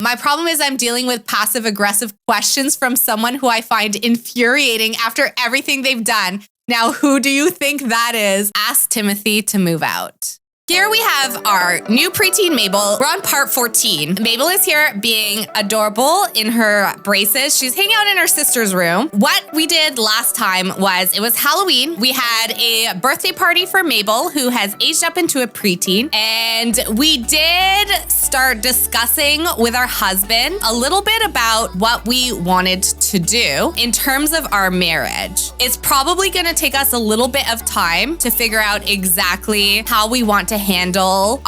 My problem is I'm dealing with passive aggressive questions from someone who I find infuriating after everything they've done. Now, who do you think that is? Ask Timothy to move out. Here we have our new preteen Mabel. We're on part 14. Mabel is here being adorable in her braces. She's hanging out in her sister's room. What we did last time was, it was Halloween. We had a birthday party for Mabel, who has aged up into a preteen. And we did start discussing with our husband a little bit about what we wanted to do in terms of our marriage. It's probably gonna take us a little bit of time to figure out exactly how we want to handle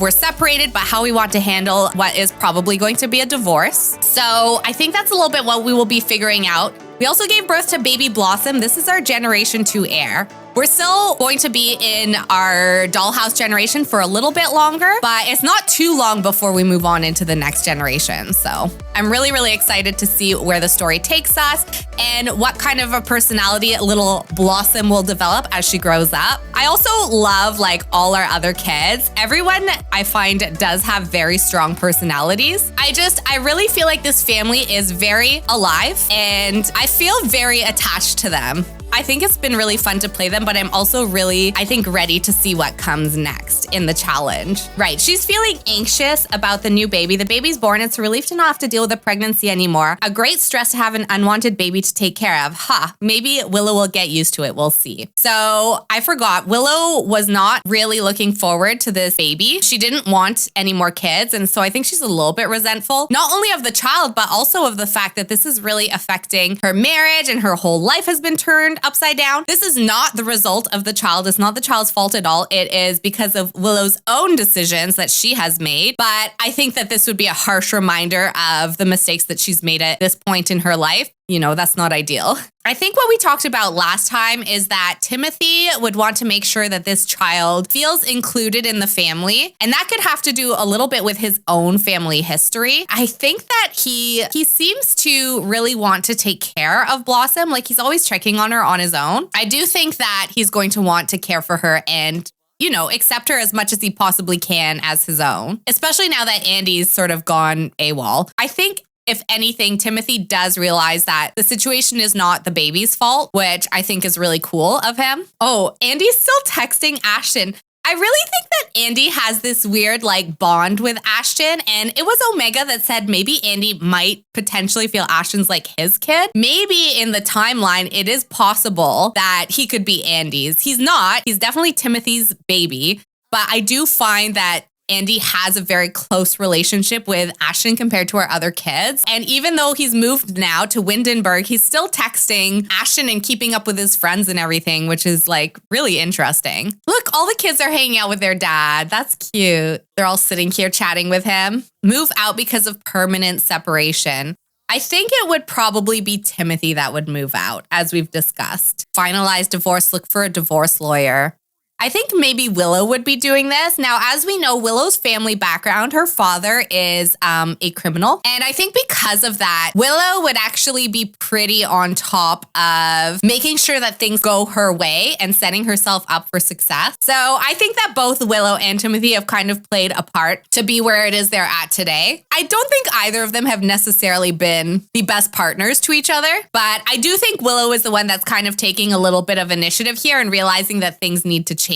we're separated, but how we want to handle what is probably going to be a divorce. So I think that's a little bit what we will be figuring out. We also gave birth to baby Blossom. This is our generation 2 heir. We're still going to be in our dollhouse generation for a little bit longer, but it's not too long before we move on into the next generation. So I'm really, really excited to see where the story takes us and what kind of a personality little Blossom will develop as she grows up. I also love, like all our other kids, everyone I find does have very strong personalities. I really feel like this family is very alive and I feel very attached to them. I think it's been really fun to play them, but I'm also really, I think, ready to see what comes next in the challenge. Right, she's feeling anxious about the new baby. The baby's born. It's a relief to not have to deal with a pregnancy anymore. A great stress to have an unwanted baby to take care of. Maybe Willow will get used to it. We'll see. So I forgot, Willow was not really looking forward to this baby. She didn't want any more kids. And so I think she's a little bit resentful, not only of the child, but also of the fact that this is really affecting her marriage and her whole life has been turned upside down. This is not the result of the child. It's not the child's fault at all. It is because of Willow's own decisions that she has made. But I think that this would be a harsh reminder of the mistakes that she's made at this point in her life. You know, that's not ideal. I think what we talked about last time is that Timothy would want to make sure that this child feels included in the family. And that could have to do a little bit with his own family history. I think that he seems to really want to take care of Blossom. Like, he's always checking on her on his own. I do think that he's going to want to care for her and, you know, accept her as much as he possibly can as his own, especially now that Andy's sort of gone AWOL. I think, if anything, Timothy does realize that the situation is not the baby's fault, which I think is really cool of him. Oh, Andy's still texting Ashton. I really think that Andy has this weird like bond with Ashton, and it was Omega that said maybe Andy might potentially feel Ashton's like his kid. Maybe in the timeline, it is possible that he could be Andy's. He's not. He's definitely Timothy's baby, but I do find that Andy has a very close relationship with Ashton compared to our other kids. And even though he's moved now to Windenburg, he's still texting Ashton and keeping up with his friends and everything, which is like really interesting. Look, all the kids are hanging out with their dad. That's cute. They're all sitting here chatting with him. Move out because of permanent separation. I think it would probably be Timothy that would move out, as we've discussed. Finalize divorce, look for a divorce lawyer. I think maybe Willow would be doing this. Now, as we know, Willow's family background, her father is a criminal. And I think because of that, Willow would actually be pretty on top of making sure that things go her way and setting herself up for success. So I think that both Willow and Timothy have kind of played a part to be where it is they're at today. I don't think either of them have necessarily been the best partners to each other, but I do think Willow is the one that's kind of taking a little bit of initiative here and realizing that things need to change.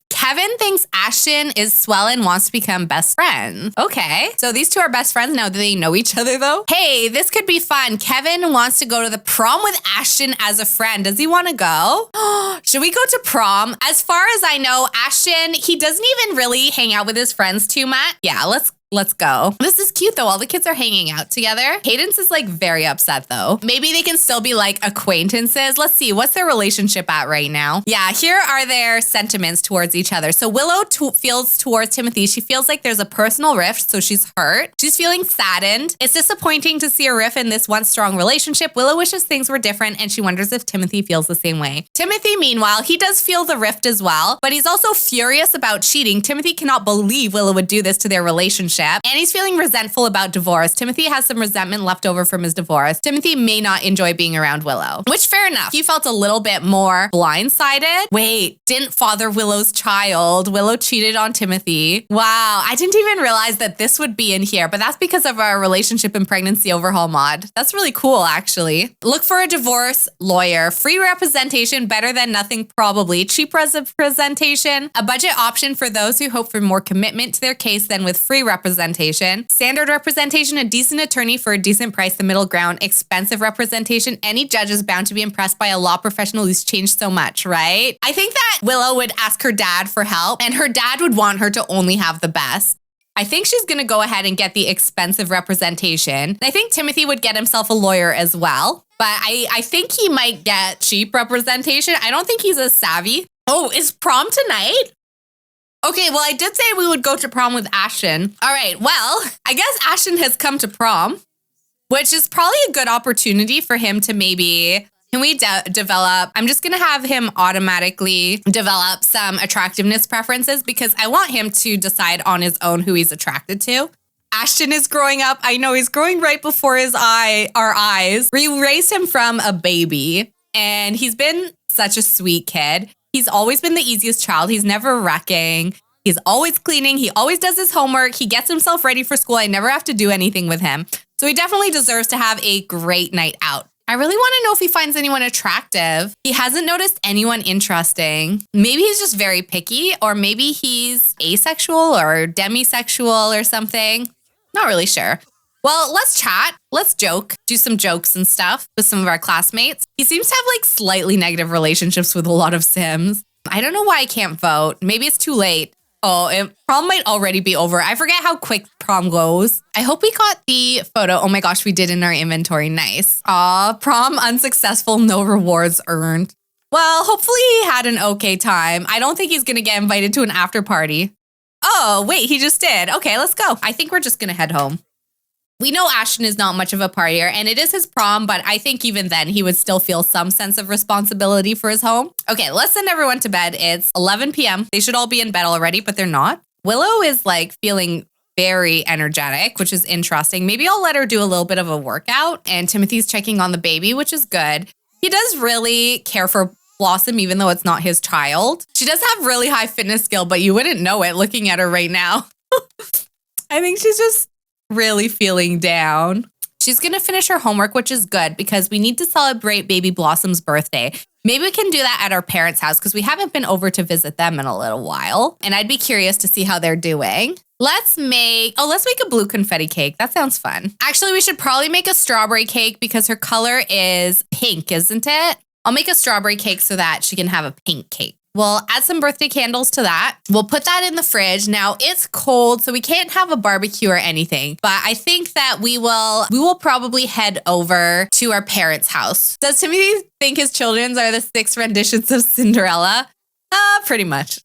Kevin thinks Ashton is swell and wants to become best friends. Okay, so these two are best friends now. Do they know each other though? Hey, this could be fun. Kevin wants to go to the prom with Ashton as a friend. Does he want to go? Should we go to prom? As far as I know, Ashton, he doesn't even really hang out with his friends too much. Yeah, let's go. This is cute though. All the kids are hanging out together. Cadence is like very upset though. Maybe they can still be like acquaintances. Let's see. What's their relationship at right now? Yeah, here are their sentiments towards each other. So Willow feels towards Timothy. She feels like there's a personal rift, so she's hurt. She's feeling saddened. It's disappointing to see a rift in this once strong relationship. Willow wishes things were different and she wonders if Timothy feels the same way. Timothy, meanwhile, he does feel the rift as well, but he's also furious about cheating. Timothy cannot believe Willow would do this to their relationship. relationship, and he's feeling resentful about divorce. Timothy has some resentment left over from his divorce. Timothy may not enjoy being around Willow, which fair enough. He felt a little bit more blindsided. Wait, didn't father Willow's child. Willow cheated on Timothy. Wow, I didn't even realize that this would be in here, but that's because of our relationship and pregnancy overhaul mod. That's really cool, actually. Look for a divorce lawyer. Free representation, better than nothing probably. Cheap representation. A budget option for those who hope for more commitment to their case than with free representation. Standard representation, a decent attorney for a decent price, the middle ground. Expensive representation. Any judge is bound to be impressed by a law professional who's changed so much, right? I think that Willow would ask her dad for help, and her dad would want her to only have the best. I think she's going to go ahead and get the expensive representation. I think Timothy would get himself a lawyer as well, but I think he might get cheap representation. I don't think he's as savvy. Oh, is prom tonight? Okay, well, I did say we would go to prom with Ashton. All right, well, I guess Ashton has come to prom, which is probably a good opportunity for him to maybe... Can we develop? I'm just going to have him automatically develop some attractiveness preferences because I want him to decide on his own who he's attracted to. Ashton is growing up. I know he's growing right before our eyes. We raised him from a baby and he's been such a sweet kid. He's always been the easiest child. He's never wrecking. He's always cleaning. He always does his homework. He gets himself ready for school. I never have to do anything with him. So he definitely deserves to have a great night out. I really want to know if he finds anyone attractive. He hasn't noticed anyone interesting. Maybe he's just very picky, or maybe he's asexual or demisexual or something. Not really sure. Well, let's chat. Let's joke. Do some jokes and stuff with some of our classmates. He seems to have like slightly negative relationships with a lot of Sims. I don't know why I can't vote. Maybe it's too late. Oh, prom might already be over. I forget how quick prom goes. I hope we got the photo. Oh my gosh, we did in our inventory. Nice. Aw, prom unsuccessful, no rewards earned. Well, hopefully he had an okay time. I don't think he's going to get invited to an after party. Oh, wait, he just did. Okay, let's go. I think we're just going to head home. We know Ashton is not much of a partier, and it is his prom, but I think even then he would still feel some sense of responsibility for his home. Okay, let's send everyone to bed. It's 11 p.m. They should all be in bed already, but they're not. Willow is like feeling very energetic, which is interesting. Maybe I'll let her do a little bit of a workout, and Timothy's checking on the baby, which is good. He does really care for Blossom, even though it's not his child. She does have really high fitness skill, but you wouldn't know it looking at her right now. I think she's just really feeling down. She's going to finish her homework, which is good because we need to celebrate baby Blossom's birthday. Maybe we can do that at our parents' house because we haven't been over to visit them in a little while. And I'd be curious to see how they're doing. Let's make a blue confetti cake. That sounds fun. Actually, we should probably make a strawberry cake because her color is pink, isn't it? I'll make a strawberry cake so that she can have a pink cake. We'll add some birthday candles to that. We'll put that in the fridge. Now it's cold, so we can't have a barbecue or anything, but I think that we will probably head over to our parents' house. Does Timothy think his children's are the 6 renditions of Cinderella? Pretty much.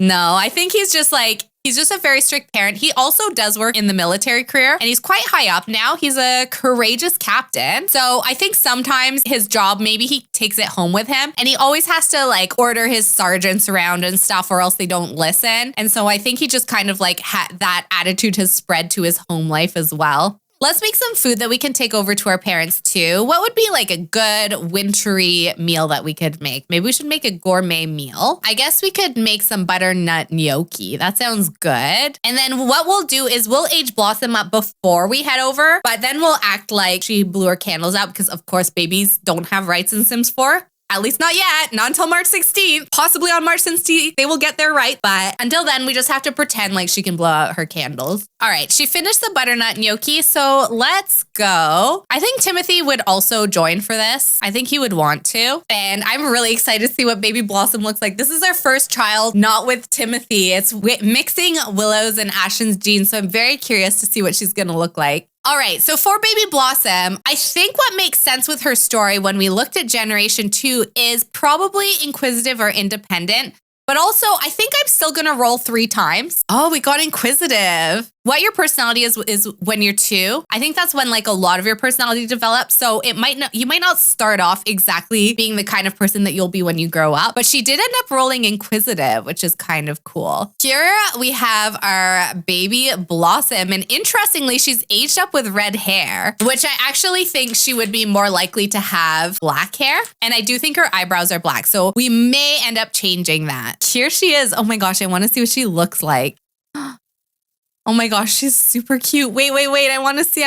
No, I think he's just a very strict parent. He also does work in the military career and he's quite high up now. He's a courageous captain. So I think sometimes his job, maybe he takes it home with him and he always has to order his sergeants around and stuff or else they don't listen. And so I think he just kind of that attitude has spread to his home life as well. Let's make some food that we can take over to our parents too. What would be a good wintry meal that we could make? Maybe we should make a gourmet meal. I guess we could make some butternut gnocchi. That sounds good. And then what we'll do is we'll age Blossom up before we head over, but then we'll act like she blew her candles out because of course babies don't have rights in Sims 4. At least not yet, not until March 16th. Possibly on March 16th, they will get their right. But until then, we just have to pretend like she can blow out her candles. All right, she finished the butternut gnocchi, so let's go. I think Timothy would also join for this. I think he would want to. And I'm really excited to see what baby Blossom looks like. This is our first child, not with Timothy. It's mixing Willow's and Ashton's genes, so I'm very curious to see what she's gonna look like. All right, so for baby Blossom, I think what makes sense with her story when we looked at Generation 2 is probably inquisitive or independent, but also I think I'm still gonna roll 3 times. Oh, we got inquisitive. what your personality is when you're 2. I think that's when like a lot of your personality develops. So you might not start off exactly being the kind of person that you'll be when you grow up, but she did end up rolling inquisitive, which is kind of cool. Here we have our baby Blossom, and interestingly, she's aged up with red hair, which I actually think she would be more likely to have black hair. And I do think her eyebrows are black. So we may end up changing that. Here she is. Oh my gosh, I want to see what she looks like. Oh my gosh, she's super cute. Wait. I want to see.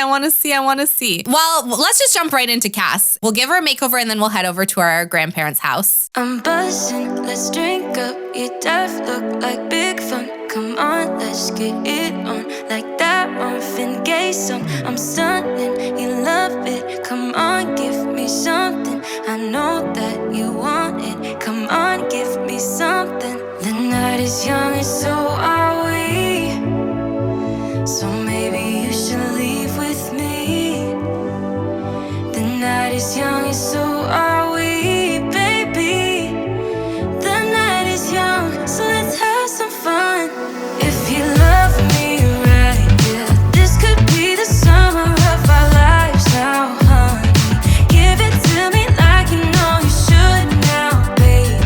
Well, let's just jump right into Cass. We'll give her a makeover and then we'll head over to our grandparents' house. I'm buzzing, let's drink up. Your death look like big fun. Come on, let's get it on. Like that Marvin Gaye song. I'm stunning, you love it. Come on, give me something. I know that you want it. Come on, give me something. The night is young and so are we. So maybe you should leave with me. The night is young and so are we, baby. The night is young, so let's have some fun. If you love me right, yeah, this could be the summer of our lives now, honey. Give it to me like you know you should now, baby.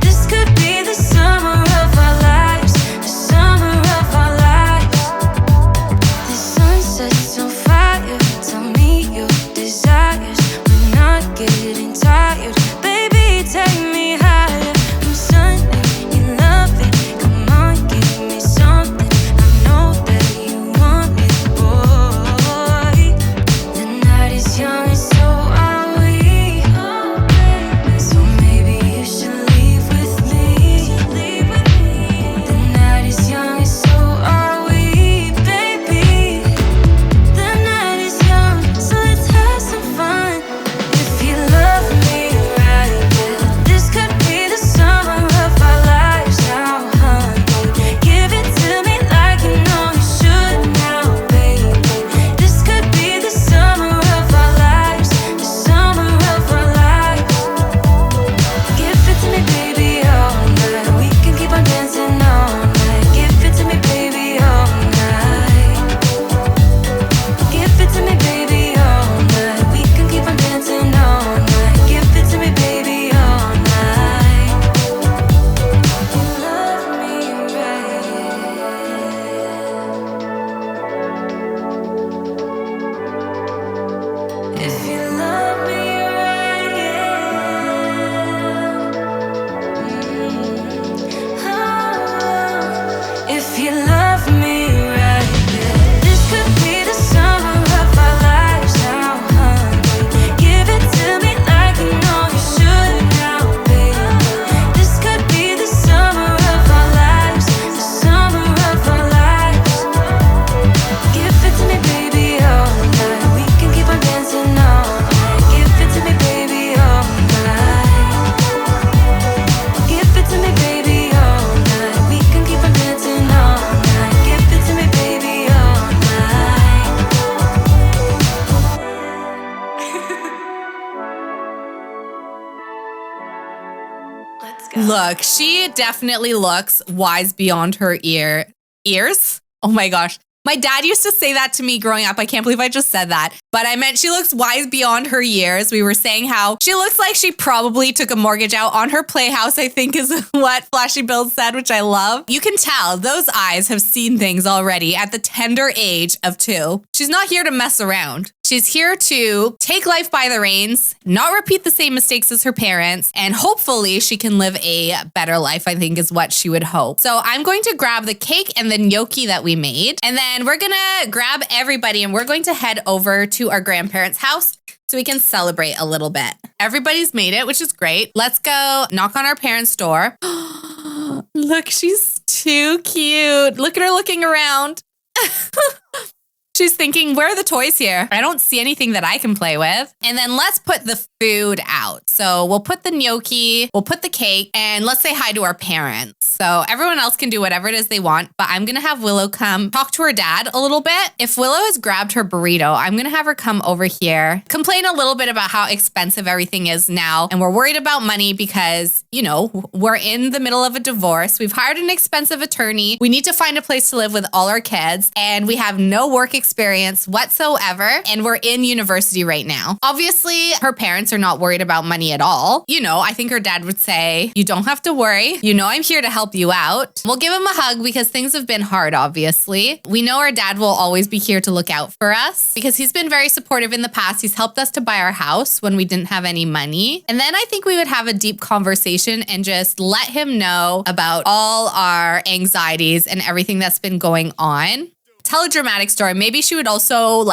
This could be the summer of our lives, the summer of our lives. The sun sets on fire, tell me your desires. We're not getting tired, baby, take me higher. I'm sunning, you love it, come on, give me something. I know that you want it, boy. The night is young and so are we. So maybe you should leave with me. The night is young and so are we, baby. The night is young, so let's have some fun. If you love me right, yeah, this could be the summer of our lives now, honey. Give it to me like you know you should now, baby. This could be the summer of our lives, the summer of our lives. Give it to me, baby, all night. We can keep on dancing all night. Give it to me, baby, all night. Give it to me, baby, all night. We can keep on dancing all night. Give it to me, baby, all night. You love me right. If you love me right, if you love me right, yeah, this could be the summer of our lives now, honey. Give it to me like you know you should now, baby. This could be the summer of our lives, the summer of our lives. Give it to me, baby, all night. We can keep on dancing all night. Give it to me, baby, all night. Give it to me, baby, all night. We can keep on dancing all night. Give it to me, baby, all night. Let's go. Look, she definitely looks wise beyond her ears. Oh my gosh. My dad used to say that to me growing up. I can't believe I just said that. But I meant she looks wise beyond her years. We were saying how she looks like she probably took a mortgage out on her playhouse, I think is what Flashy Bill said, which I love. You can tell those eyes have seen things already at the tender age of 2. She's not here to mess around. She's here to take life by the reins, not repeat the same mistakes as her parents, and hopefully she can live a better life, I think is what she would hope. So I'm going to grab the cake and the gnocchi that we made, and then we're gonna grab everybody and we're going to head over to our grandparents' house so we can celebrate a little bit. Everybody's made it, which is great. Let's go knock on our parents' door. Look, she's too cute. Look at her looking around. She's thinking, where are the toys here? I don't see anything that I can play with. And then let's put the food out. So we'll put the gnocchi, we'll put the cake, and let's say hi to our parents. So everyone else can do whatever it is they want, but I'm going to have Willow come talk to her dad a little bit. If Willow has grabbed her burrito, I'm going to have her come over here, complain a little bit about how expensive everything is now. And we're worried about money because, you know, we're in the middle of a divorce. We've hired an expensive attorney. We need to find a place to live with all our kids, and we have no work experience whatsoever. And we're in university right now. Obviously, her parents are not worried about money at all. You know, I think her dad would say, you don't have to worry. You know, I'm here to help you out. We'll give him a hug because things have been hard, obviously. We know our dad will always be here to look out for us because he's been very supportive in the past. He's helped us to buy our house when we didn't have any money. And then I think we would have a deep conversation and just let him know about all our anxieties and everything that's been going on. Tell a dramatic story. Maybe she would also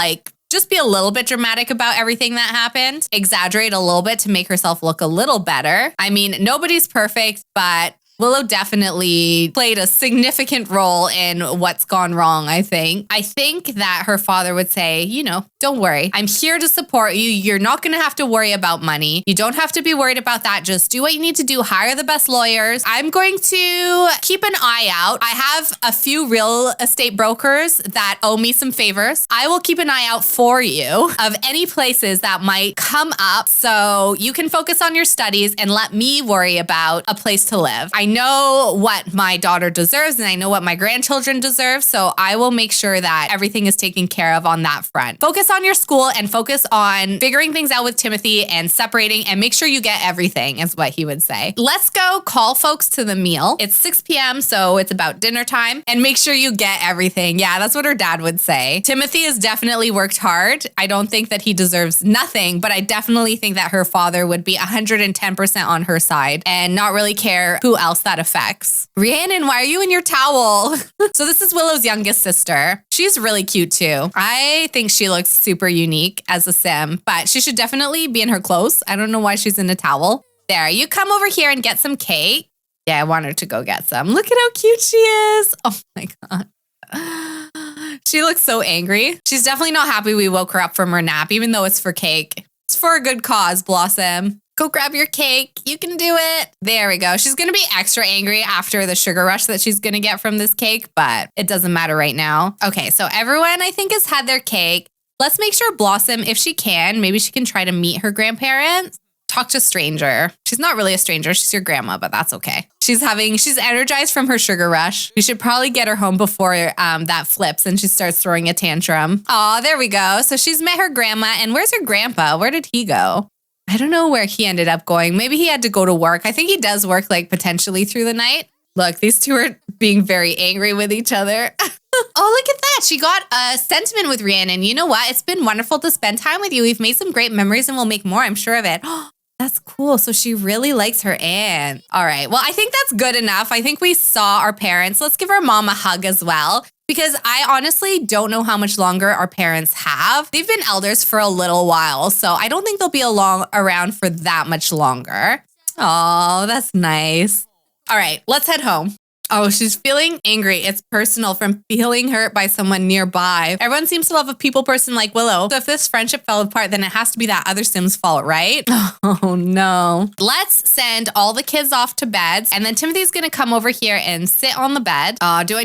just be a little bit dramatic about everything that happened. Exaggerate a little bit to make herself look a little better. I mean, nobody's perfect, but Willow definitely played a significant role in what's gone wrong, I think. I think that her father would say, you know, don't worry. I'm here to support you. You're not going to have to worry about money. You don't have to be worried about that. Just do what you need to do. Hire the best lawyers. I'm going to keep an eye out. I have a few real estate brokers that owe me some favors. I will keep an eye out for you of any places that might come up so you can focus on your studies and let me worry about a place to live. I know what my daughter deserves and I know what my grandchildren deserve, so I will make sure that everything is taken care of on that front. Focus on your school and focus on figuring things out with Timothy and separating and make sure you get everything is what he would say. Let's go call folks to the meal. It's 6 p.m., so it's about dinner time, and make sure you get everything. Yeah, that's what her dad would say. Timothy has definitely worked hard. I don't think that he deserves nothing, but I definitely think that her father would be 110% on her side and not really care who else that affects. Rhiannon, why are you in your towel? So this is Willow's youngest sister. She's really cute too. I think she looks super unique as a sim, but she should definitely be in her clothes. I don't know why she's in a towel. There, you come over here and get some cake. Yeah, I want her to go get some. Look at how cute she is. Oh my God. She looks so angry. She's definitely not happy we woke her up from her nap, even though it's for cake. It's for a good cause, Blossom. Go grab your cake. You can do it. There we go. She's going to be extra angry after the sugar rush that she's going to get from this cake, but it doesn't matter right now. Okay, so everyone I think has had their cake. Let's make sure Blossom, if she can, maybe she can try to meet her grandparents. Talk to a stranger. She's not really a stranger. She's your grandma, but that's okay. She's energized from her sugar rush. We should probably get her home before that flips and she starts throwing a tantrum. Aw, there we go. So she's met her grandma. And where's her grandpa? Where did he go? I don't know where he ended up going. Maybe he had to go to work. I think he does work potentially through the night. Look, these two are being very angry with each other. Oh, look at that. She got a sentiment with Rhiannon. You know what? It's been wonderful to spend time with you. We've made some great memories and we'll make more, I'm sure of it. That's cool. So she really likes her aunt. All right. Well, I think that's good enough. I think we saw our parents. Let's give our mom a hug as well, because I honestly don't know how much longer our parents have. They've been elders for a little while, so I don't think they'll be around for that much longer. Oh, that's nice. All right, let's head home. Oh, she's feeling angry. It's personal from feeling hurt by someone nearby. Everyone seems to love a people person like Willow. So if this friendship fell apart, then it has to be that other Sim's fault, right? Oh no. Let's send all the kids off to bed. And then Timothy's going to come over here and sit on the bed. Do I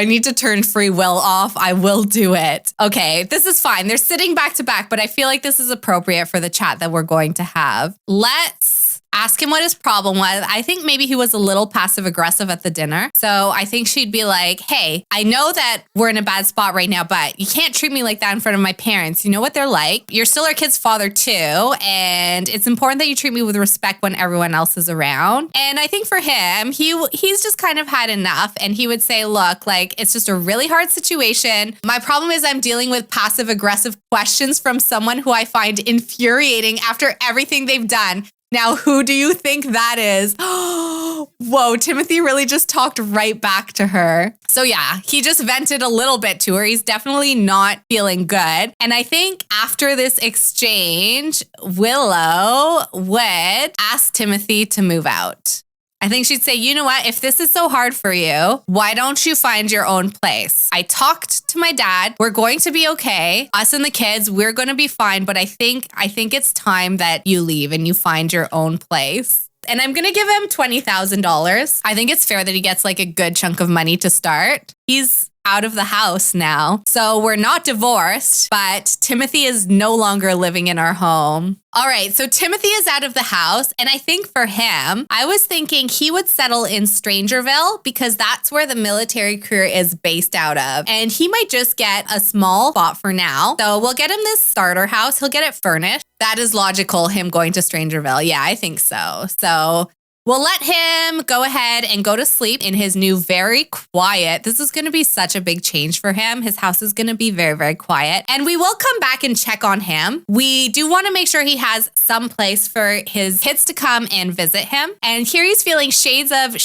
need to turn free will off? I will do it. Okay, this is fine. They're sitting back to back, but I feel like this is appropriate for the chat that we're going to have. Let's ask him what his problem was. I think maybe he was a little passive aggressive at the dinner. So I think she'd be like, hey, I know that we're in a bad spot right now, but you can't treat me like that in front of my parents. You know what they're like. You're still our kid's father too. And it's important that you treat me with respect when everyone else is around. And I think for him, he's just kind of had enough. And he would say, look, it's just a really hard situation. My problem is I'm dealing with passive aggressive questions from someone who I find infuriating after everything they've done. Now, who do you think that is? Whoa, Timothy really just talked right back to her. So yeah, he just vented a little bit to her. He's definitely not feeling good. And I think after this exchange, Willow would ask Timothy to move out. I think she'd say, you know what? If this is so hard for you, why don't you find your own place? I talked to my dad. We're going to be okay. Us and the kids, we're going to be fine. But I think it's time that you leave and you find your own place. And I'm going to give him $20,000. I think it's fair that he gets like a good chunk of money to start. He's out of the house now. So we're not divorced, but Timothy is no longer living in our home. All right, so Timothy is out of the house. And I think for him, I was thinking he would settle in Strangerville because that's where the military career is based out of. And he might just get a small spot for now. So we'll get him this starter house. He'll get it furnished. That is logical, him going to Strangerville. Yeah, I think so. So we'll let him go ahead and go to sleep in his new very quiet. This is going to be such a big change for him. His house is going to be very, very quiet. And we will come back and check on him. We do want to make sure he has some place for his kids to come and visit him. And here he's feeling shades of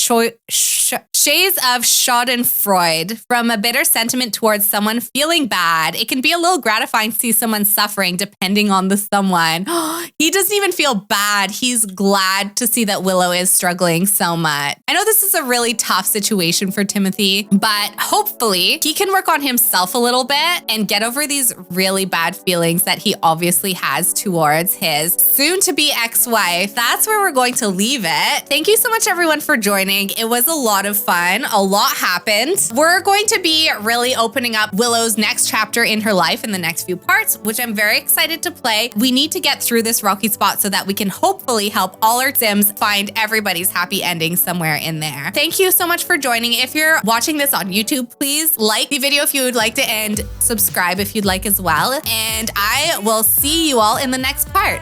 schadenfreude from a bitter sentiment towards someone feeling bad. It can be a little gratifying to see someone suffering depending on the someone. He doesn't even feel bad. He's glad to see that Willow is struggling so much. I know this is a really tough situation for Timothy, but hopefully he can work on himself a little bit and get over these really bad feelings that he obviously has towards his soon-to-be ex-wife. That's where we're going to leave it. Thank you so much, everyone, for joining. It was a lot of fun. A lot happened. We're going to be really opening up Willow's next chapter in her life in the next few parts, which I'm very excited to play. We need to get through this rocky spot so that we can hopefully help all our Sims find everybody's happy ending somewhere in there. Thank you so much for joining. If you're watching this on YouTube, please like the video if you would like to, and subscribe if you'd like as well. And I will see you all in the next part.